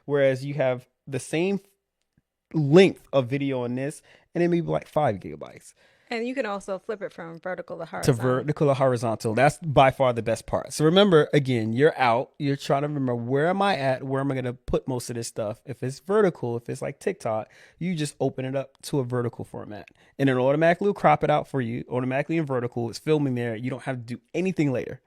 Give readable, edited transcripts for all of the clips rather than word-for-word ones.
whereas you have the same length of video on this, and it may be like 5 gigabytes. And you can also flip it from vertical to To horizontal. vertical or horizontal. That's by far the best part. So remember, again, you're out. You're trying to remember, where am I at? Where am I going to put most of this stuff? If it's vertical, if it's like TikTok, you just open it up to a vertical format, and it automatically will crop it out for you. Automatically in vertical, it's filming there. You don't have to do anything later.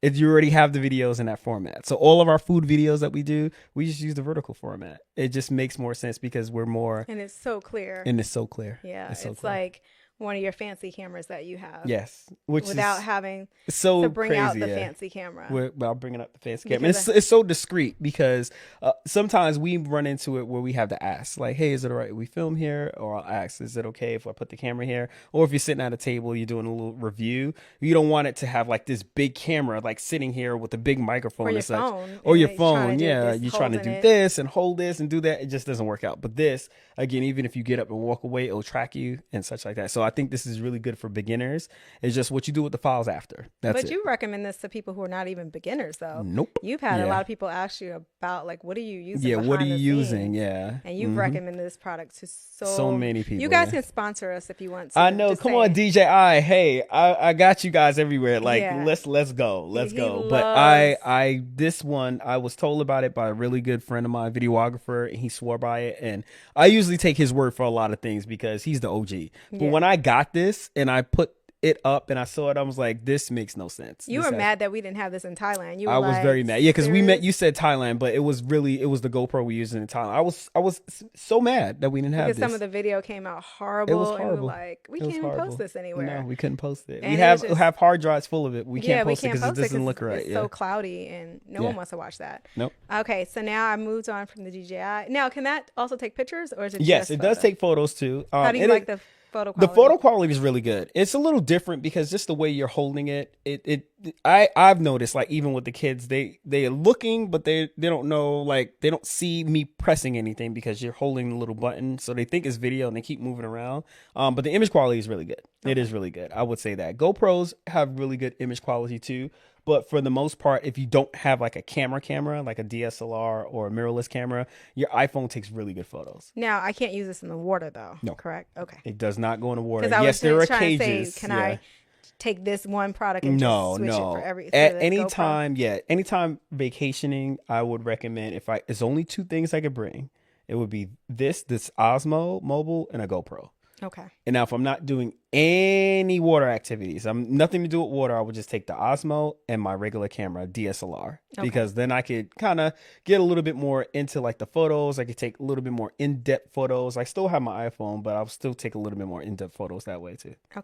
If you already have the videos in that format. So all of our food videos that we do, we just use the vertical format. It just makes more sense because we're more, And it's so clear. and it's so clear. Yeah, it's so it's clear. like one of your fancy cameras that you have. Yes, which without is having so to bring crazy, out the yeah. fancy camera. Without bringing up the fancy camera. It's so discreet because sometimes we run into it where we have to ask, like, hey, is it all right if we film here? Or I'll ask, is it okay if I put the camera here? Or if you're sitting at a table, you're doing a little review, you don't want it to have like this big camera like sitting here with a big microphone Or your and such. phone. Or your You're phone, trying to do yeah. this, You're trying to do holding it. this and hold this and do that. It just doesn't work out. But this, again, even if you get up and walk away, it'll track you and such like that. So I think this is really good for beginners. It's just what you do with the files after. That's But it. you recommend this to people who are not even beginners, though. Nope. You've had a Yeah. lot of people ask you about, like, what are you using? Yeah, what are behind you the using? scenes? Yeah. And you've recommended this product to So many people. You guys yeah. can sponsor us if you want to. I know. Just Come saying. on, DJI. Hey, I got you guys everywhere. Like, Yeah. let's go. Let's He go. But loves- this one, I was told about it by a really good friend of mine, videographer, and he swore by it. And I usually take his word for a lot of things because he's the OG. But Yeah. when I got this and I put it up and I saw it, I was like, this makes no sense. You This were has- mad that we didn't have this in Thailand. You were I was like, very mad. Yeah, because we met. serious? You said Thailand, but it was the GoPro we used in Thailand. I was so mad that we didn't have Because this. some of the video came out horrible. It was And we horrible. were like, we It was can't even horrible. post this anywhere. No, we couldn't post it. And We it have was just- have hard drives full of it. We can't post it because it post doesn't look right. It's Yeah. so cloudy and no Yeah. one wants to watch that. Nope. Okay, so now I moved on from the DJI. Now, can that also take pictures or is it Yes, just it does photos? take photos too. How do you and like it- the photo The quality? photo quality is really good. It's a little different because just the way you're holding it, I've noticed, like, even with the kids, they are looking, but they don't know, like, they don't see me pressing anything because you're holding the little button, so they think it's video and they keep moving around. But the image quality is really good. It is really good. I would say that GoPros have really good image quality too. But for the most part, if you don't have like a camera, like a DSLR or a mirrorless camera, your iPhone takes really good photos. Now, I can't use this in the water though. No. Correct? Okay. It does not go in the water. Because I Yes, was there are just trying cages. to say, can yeah. I take this one product and No, just switch no. it for every At for the any GoPro? time, anytime vacationing, I would recommend, if it's only two things I could bring, it would be this Osmo Mobile and a GoPro. Okay. And now if I'm not doing any water activities, I'm nothing to do with water, I would just take the Osmo and my regular camera, DSLR, because then I could kind of get a little bit more into like the photos. I could take a little bit more in-depth photos. I still have my iPhone, but I'll still take a little bit more in-depth photos that way too. Okay.